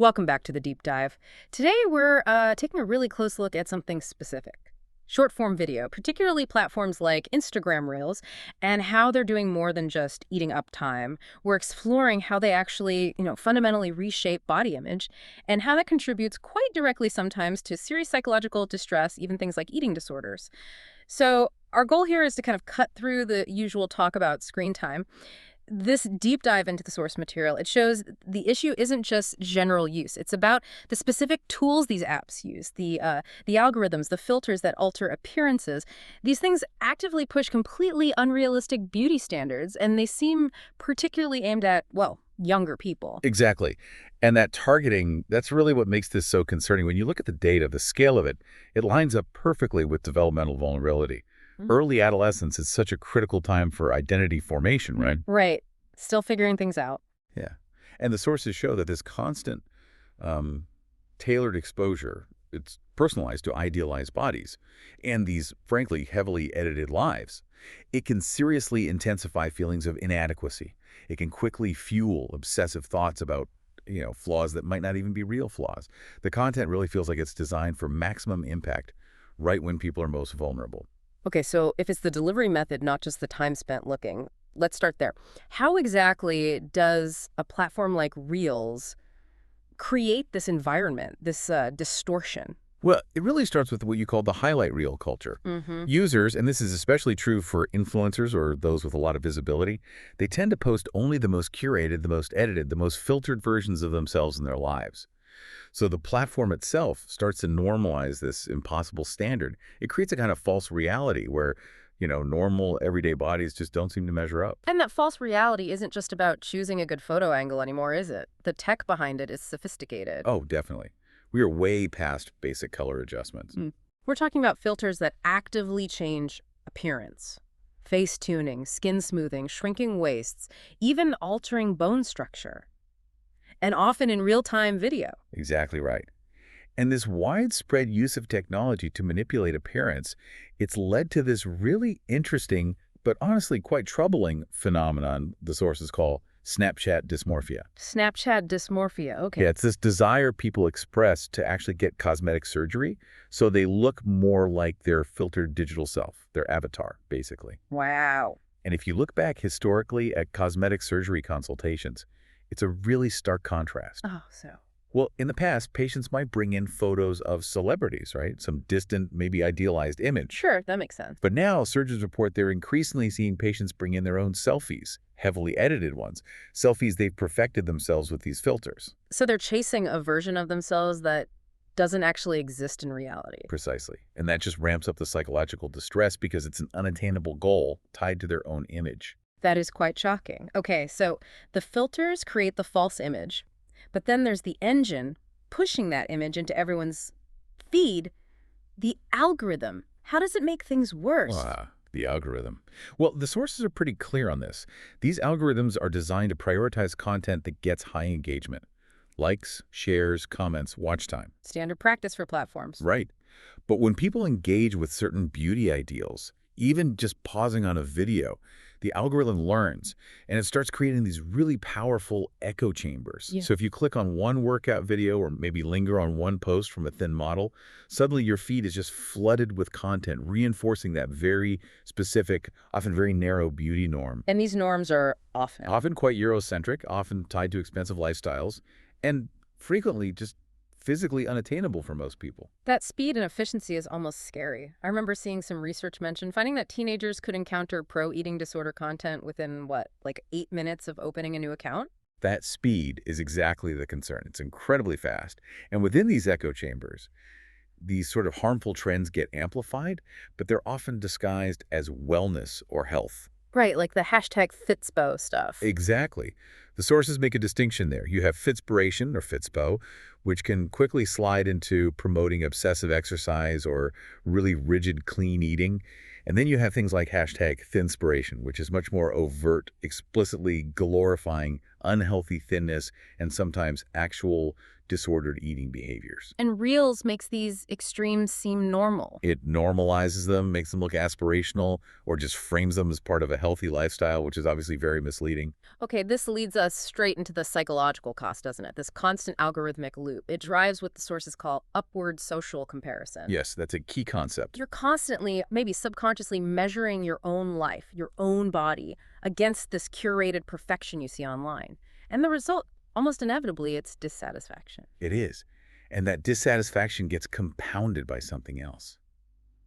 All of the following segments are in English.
Welcome back to the deep dive. Today we're taking a really close look at something specific. Short-form video, particularly platforms like Instagram Reels, and how they're doing more than just eating up time. We're exploring how they actually, fundamentally reshape body image and how that contributes quite directly sometimes to serious psychological distress, even things like eating disorders. So our goal here is to kind of cut through the usual talk about screen time. This deep dive into the source material, it shows the issue isn't just general use. It's about the specific tools these apps use, the algorithms, the filters that alter appearances. These things actively push completely unrealistic beauty standards, and they seem particularly aimed at, well, younger people. Exactly. And that targeting, that's really what makes this so concerning. When you look at the data, the scale of it, it lines up perfectly with developmental vulnerability. Early adolescence is such a critical time for identity formation, right? Right. Still figuring things out. Yeah. And the sources show that this constant tailored exposure, it's personalized to idealized bodies, and these, frankly, heavily edited lives, it can seriously intensify feelings of inadequacy. It can quickly fuel obsessive thoughts about flaws that might not even be real flaws. The content really feels like it's designed for maximum impact right when people are most vulnerable. Okay, so if it's the delivery method, not just the time spent looking, let's start there. How exactly does a platform like Reels create this environment, this distortion? Well, it really starts with what you call the highlight reel culture. Users, and this is especially true for influencers or those with a lot of visibility, they tend to post only the most curated, the most edited, the most filtered versions of themselves in their lives. So the platform itself starts to normalize this impossible standard. It creates a kind of false reality where, normal everyday bodies just don't seem to measure up. And that false reality isn't just about choosing a good photo angle anymore, is it? The tech behind it is sophisticated. Oh, definitely. We are way past basic color adjustments. We're talking about filters that actively change appearance. Face tuning, skin smoothing, shrinking waists, even altering bone structure. And often in real-time video. Exactly right. And this widespread use of technology to manipulate appearance, it's led to this really interesting, but honestly quite troubling phenomenon the sources call Snapchat dysmorphia. Snapchat dysmorphia, okay. Yeah, it's this desire people express to actually get cosmetic surgery so they look more like their filtered digital self, their avatar, basically. Wow. And if you look back historically at cosmetic surgery consultations, it's a really stark contrast. Oh, so. Well, in the past, patients might bring in photos of celebrities, right? Some distant, maybe idealized image. Sure, that makes sense. But now surgeons report they're increasingly seeing patients bring in their own selfies, heavily edited ones, selfies they've perfected themselves with these filters. So they're chasing a version of themselves that doesn't actually exist in reality. Precisely. And that just ramps up the psychological distress because it's an unattainable goal tied to their own image. That is quite shocking. Okay, so the filters create the false image, but then there's the engine pushing that image into everyone's feed. The algorithm, how does it make things worse? The algorithm. Well, the sources are pretty clear on this. These algorithms are designed to prioritize content that gets high engagement. Likes, shares, comments, watch time. Standard practice for platforms. Right. But when people engage with certain beauty ideals, even just pausing on a video, the algorithm learns, and it starts creating these really powerful echo chambers. Yeah. So if you click on one workout video or maybe linger on one post from a thin model, suddenly your feed is just flooded with content, reinforcing that very specific, often very narrow beauty norm. And these norms are often Quite Eurocentric, often tied to expensive lifestyles, and frequently just physically unattainable for most people. That speed and efficiency is almost scary. I remember seeing some research mention finding that teenagers could encounter pro-eating disorder content within, 8 minutes of opening a new account? That speed is exactly the concern. It's incredibly fast. And within these echo chambers, these sort of harmful trends get amplified, but they're often disguised as wellness or health. Right, like the hashtag Fitspo stuff. Exactly. The sources make a distinction there. You have Fitspiration, or Fitspo, which can quickly slide into promoting obsessive exercise or really rigid clean eating. And then you have things like hashtag Thinspiration, which is much more overt, explicitly glorifying unhealthy thinness, and sometimes actual disordered eating behaviors. And Reels makes these extremes seem normal. It normalizes them, makes them look aspirational, or just frames them as part of a healthy lifestyle, which is obviously very misleading. Okay, this leads us straight into the psychological cost, doesn't it? This constant algorithmic loop. It drives what the sources call upward social comparison. Yes, that's a key concept. You're constantly, maybe subconsciously, measuring your own life, your own body, against this curated perfection you see online. And the result, almost inevitably, it's dissatisfaction. It is. And that dissatisfaction gets compounded by something else.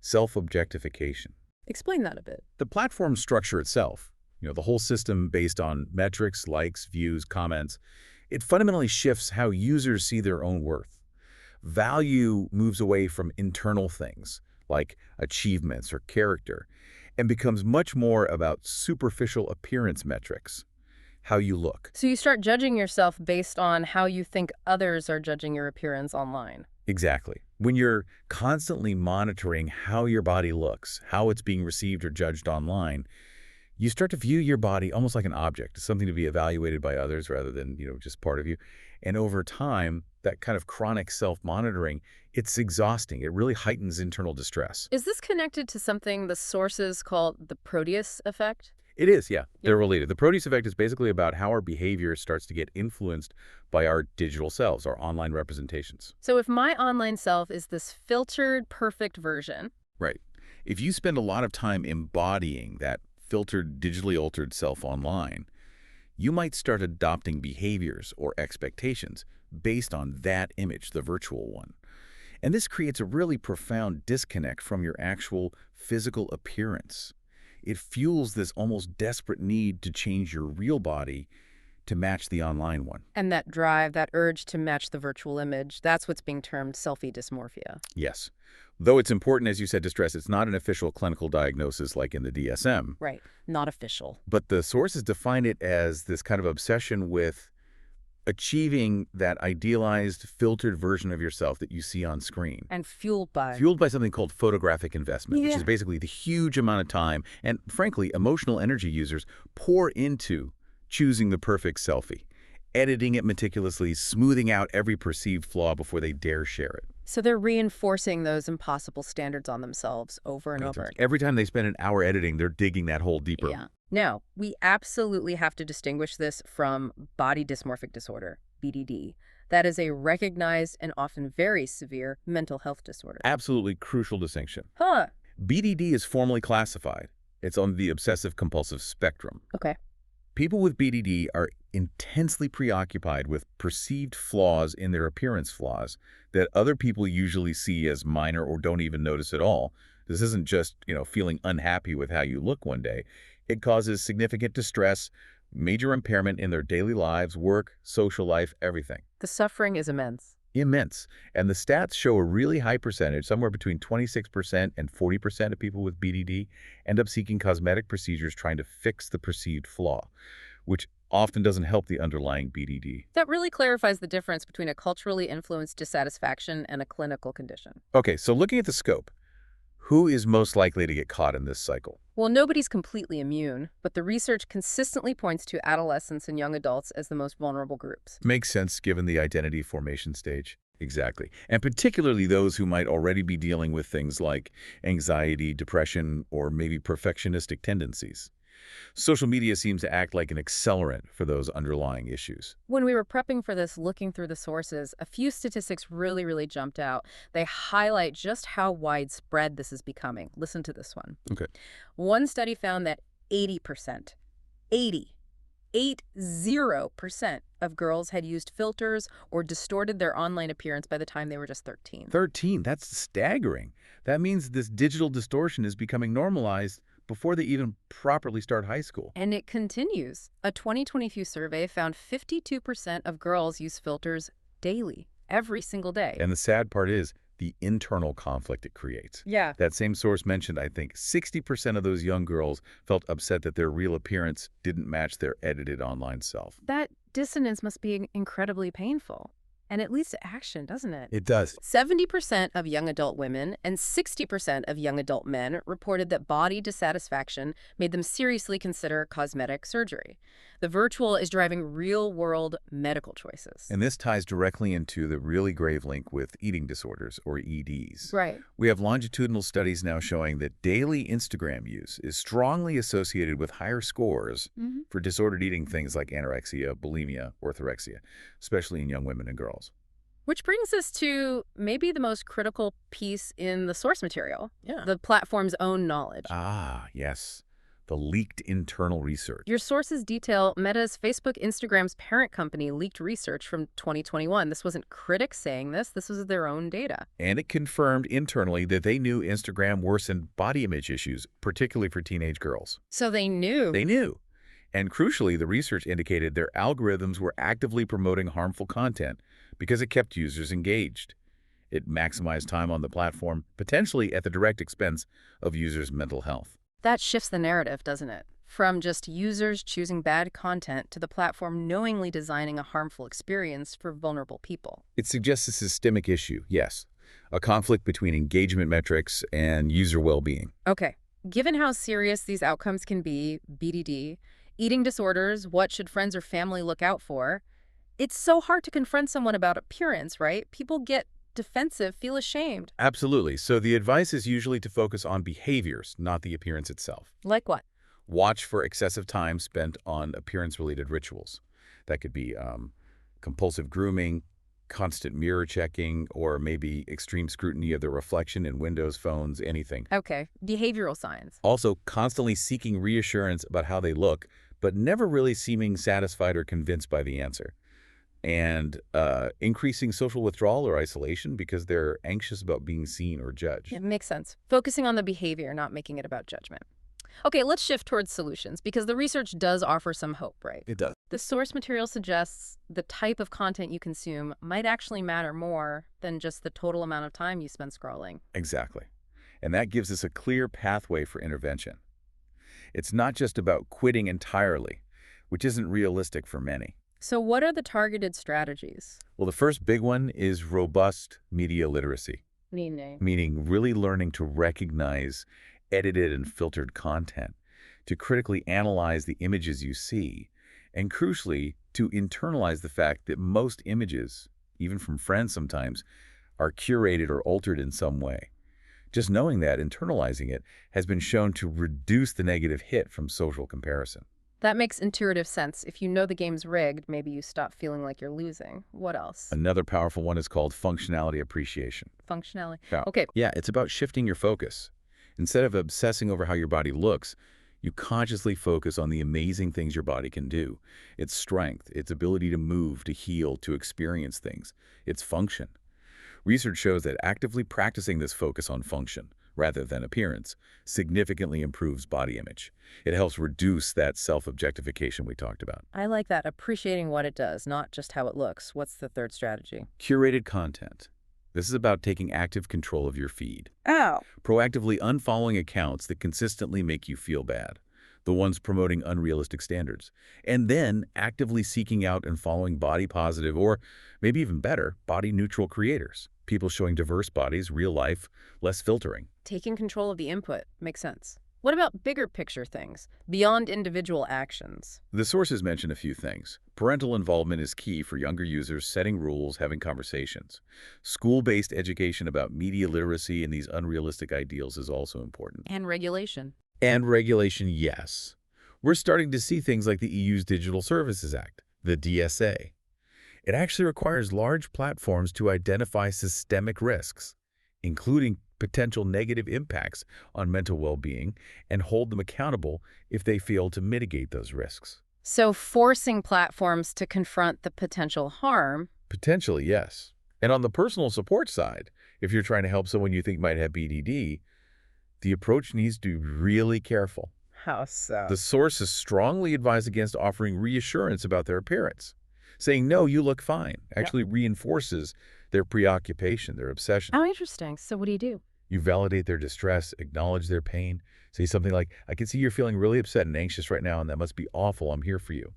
Self-objectification. Explain that a bit. The platform structure itself, the whole system based on metrics, likes, views, comments, it fundamentally shifts how users see their own worth. Value moves away from internal things, like achievements or character, and becomes much more about superficial appearance metrics, how you look. So you start judging yourself based on how you think others are judging your appearance online. Exactly. When you're constantly monitoring how your body looks, how it's being received or judged online, you start to view your body almost like an object, something to be evaluated by others rather than, just part of you. And over time, that kind of chronic self-monitoring, it's exhausting. It really heightens internal distress. Is this connected to something the sources call the Proteus effect? It is, yeah. They're related. The Proteus effect is basically about how our behavior starts to get influenced by our digital selves, our online representations. So if my online self is this filtered, perfect version. Right. If you spend a lot of time embodying that filtered, digitally altered self online, you might start adopting behaviors or expectations based on that image, the virtual one. And this creates a really profound disconnect from your actual physical appearance. It fuels this almost desperate need to change your real body to match the online one. And that drive, that urge to match the virtual image, that's what's being termed selfie dysmorphia. Yes. Though it's important, as you said, to stress, it's not an official clinical diagnosis like in the DSM. Right. Not official. But the sources define it as this kind of obsession with achieving that idealized, filtered version of yourself that you see on screen. And fueled by Something called photographic investment, which is basically the huge amount of time and, frankly, emotional energy users pour into choosing the perfect selfie, editing it meticulously, smoothing out every perceived flaw before they dare share it. So they're reinforcing those impossible standards on themselves over and over. Every time they spend an hour editing, they're digging that hole deeper. Yeah. Now, we absolutely have to distinguish this from body dysmorphic disorder, BDD. That is a recognized and often very severe mental health disorder. Absolutely crucial distinction. Huh. BDD is formally classified. It's on the obsessive-compulsive spectrum. Okay. People with BDD are intensely preoccupied with perceived flaws in their appearance flaws that other people usually see as minor or don't even notice at all. This isn't just, feeling unhappy with how you look one day. It causes significant distress, major impairment in their daily lives, work, social life, everything. The suffering is immense. Immense. And the stats show a really high percentage, somewhere between 26% and 40% of people with BDD end up seeking cosmetic procedures trying to fix the perceived flaw, which often doesn't help the underlying BDD. That really clarifies the difference between a culturally influenced dissatisfaction and a clinical condition. Okay, so looking at the scope, who is most likely to get caught in this cycle? Well, nobody's completely immune, but the research consistently points to adolescents and young adults as the most vulnerable groups. Makes sense given the identity formation stage. Exactly. And particularly those who might already be dealing with things like anxiety, depression, or maybe perfectionistic tendencies. Social media seems to act like an accelerant for those underlying issues. When we were prepping for this, looking through the sources, a few statistics really jumped out. They highlight just how widespread this is becoming. Listen to this one. Okay. One study found that 80% of girls had used filters or distorted their online appearance by the time they were just 13. 13, that's staggering. That means this digital distortion is becoming normalized before they even properly start high school. And it continues. A 2022 survey found 52% of girls use filters daily, every single day. And the sad part is the internal conflict it creates. Yeah. That same source mentioned, I think, 60% of those young girls felt upset that their real appearance didn't match their edited online self. That dissonance must be incredibly painful. And it leads to action, doesn't it? It does. 70% of young adult women and 60% of young adult men reported that body dissatisfaction made them seriously consider cosmetic surgery. The virtual is driving real-world medical choices. And this ties directly into the really grave link with eating disorders, or EDs. Right. We have longitudinal studies now showing that daily Instagram use is strongly associated with higher scores for disordered eating, things like anorexia, bulimia, orthorexia, especially in young women and girls. Which brings us to maybe the most critical piece in the source material, Yeah. the platform's own knowledge. Ah, yes. The leaked internal research. Your sources detail Meta's Facebook, Instagram's parent company leaked research from 2021. This wasn't critics saying this. This was their own data. And it confirmed internally that they knew Instagram worsened body image issues, particularly for teenage girls. So they knew. They knew. And crucially, the research indicated their algorithms were actively promoting harmful content because it kept users engaged. It maximized time on the platform, potentially at the direct expense of users' mental health. That shifts the narrative, doesn't it? From just users choosing bad content to the platform knowingly designing a harmful experience for vulnerable people. It suggests a systemic issue, yes, a conflict between engagement metrics and user well-being. Okay, given how serious these outcomes can be, BDD, eating disorders, what should friends or family look out for? It's so hard to confront someone about appearance, right? People get defensive, feel ashamed. Absolutely. So the advice is usually to focus on behaviors, not the appearance itself. Like what? Watch for excessive time spent on appearance-related rituals. That could be compulsive grooming, constant mirror checking, or maybe extreme scrutiny of the reflection in windows, phones, anything. Okay, behavioral signs. Also, constantly seeking reassurance about how they look, but never really seeming satisfied or convinced by the answer. And increasing social withdrawal or isolation because they're anxious about being seen or judged. It makes sense. Focusing on the behavior, not making it about judgment. Okay, let's shift towards solutions because the research does offer some hope, right? It does. The source material suggests the type of content you consume might actually matter more than just the total amount of time you spend scrolling. Exactly. And that gives us a clear pathway for intervention. It's not just about quitting entirely, which isn't realistic for many. So what are the targeted strategies? Well, the first big one is robust media literacy, meaning really learning to recognize edited and filtered content, to critically analyze the images you see, and crucially, to internalize the fact that most images, even from friends sometimes, are curated or altered in some way. Just knowing that, internalizing it, has been shown to reduce the negative hit from social comparison. That makes intuitive sense. If you know the game's rigged, maybe you stop feeling like you're losing. What else? Another powerful one is called functionality appreciation. Functionality. Yeah. Okay. Yeah, it's about shifting your focus. Instead of obsessing over how your body looks, you consciously focus on the amazing things your body can do. Its strength, its ability to move, to heal, to experience things, its function. Research shows that actively practicing this focus on function, rather than appearance, significantly improves body image. It helps reduce that self-objectification we talked about. I like that, appreciating what it does, not just how it looks. What's the third strategy? Curated content. This is about taking active control of your feed. Oh. Proactively unfollowing accounts that consistently make you feel bad, the ones promoting unrealistic standards, and then actively seeking out and following body-positive or, maybe even better, body-neutral creators, people showing diverse bodies, real life, less filtering. Taking control of the input makes sense. What about bigger picture things, beyond individual actions? The sources mention a few things. Parental involvement is key for younger users, setting rules, having conversations. School-based education about media literacy and these unrealistic ideals is also important. And regulation. And regulation, yes. We're starting to see things like the EU's Digital Services Act, the DSA. It actually requires large platforms to identify systemic risks, including potential negative impacts on mental well-being, and hold them accountable if they fail to mitigate those risks. So forcing platforms to confront the potential harm. Potentially, yes. And on the personal support side, if you're trying to help someone you think might have BDD, the approach needs to be really careful. How so? The sources strongly advise against offering reassurance about their appearance. Saying, no, you look fine, actually reinforces their preoccupation, their obsession. How interesting. So what do? You validate their distress, acknowledge their pain, say something like, I can see you're feeling really upset and anxious right now, and that must be awful. I'm here for you.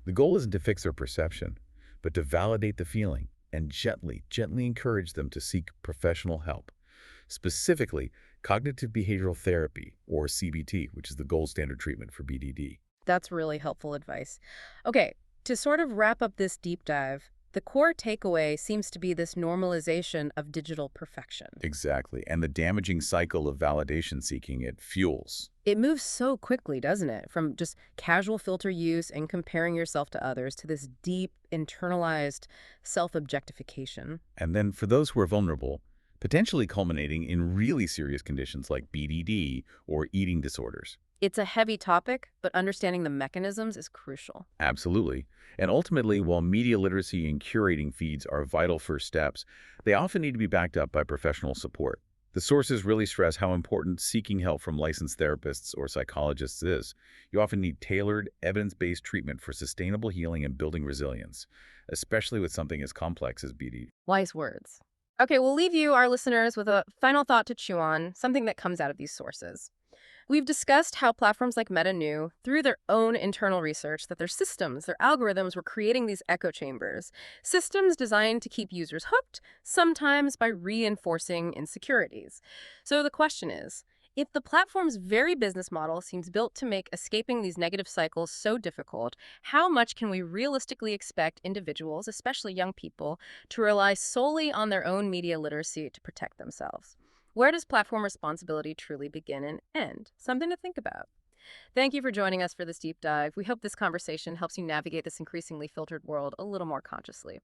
The goal isn't to fix their perception, but to validate the feeling and gently encourage them to seek professional help. Specifically, cognitive behavioral therapy, or CBT, which is the gold standard treatment for BDD. That's really helpful advice. Okay, to sort of wrap up this deep dive, the core takeaway seems to be this normalization of digital perfection. Exactly. And the damaging cycle of validation seeking it fuels. It moves so quickly, doesn't it? From just casual filter use and comparing yourself to others to this deep, internalized self-objectification. And then for those who are vulnerable, potentially culminating in really serious conditions like BDD or eating disorders. It's a heavy topic, but understanding the mechanisms is crucial. Absolutely. And ultimately, while media literacy and curating feeds are vital first steps, they often need to be backed up by professional support. The sources really stress how important seeking help from licensed therapists or psychologists is. You often need tailored, evidence-based treatment for sustainable healing and building resilience, especially with something as complex as BD. Wise words. Okay, we'll leave you, our listeners, with a final thought to chew on, something that comes out of these sources. We've discussed how platforms like Meta knew, through their own internal research, that their systems, their algorithms were creating these echo chambers, systems designed to keep users hooked, sometimes by reinforcing insecurities. So the question is, if the platform's very business model seems built to make escaping these negative cycles so difficult, how much can we realistically expect individuals, especially young people, to rely solely on their own media literacy to protect themselves? Where does platform responsibility truly begin and end? Something to think about. Thank you for joining us for this deep dive. We hope this conversation helps you navigate this increasingly filtered world a little more consciously.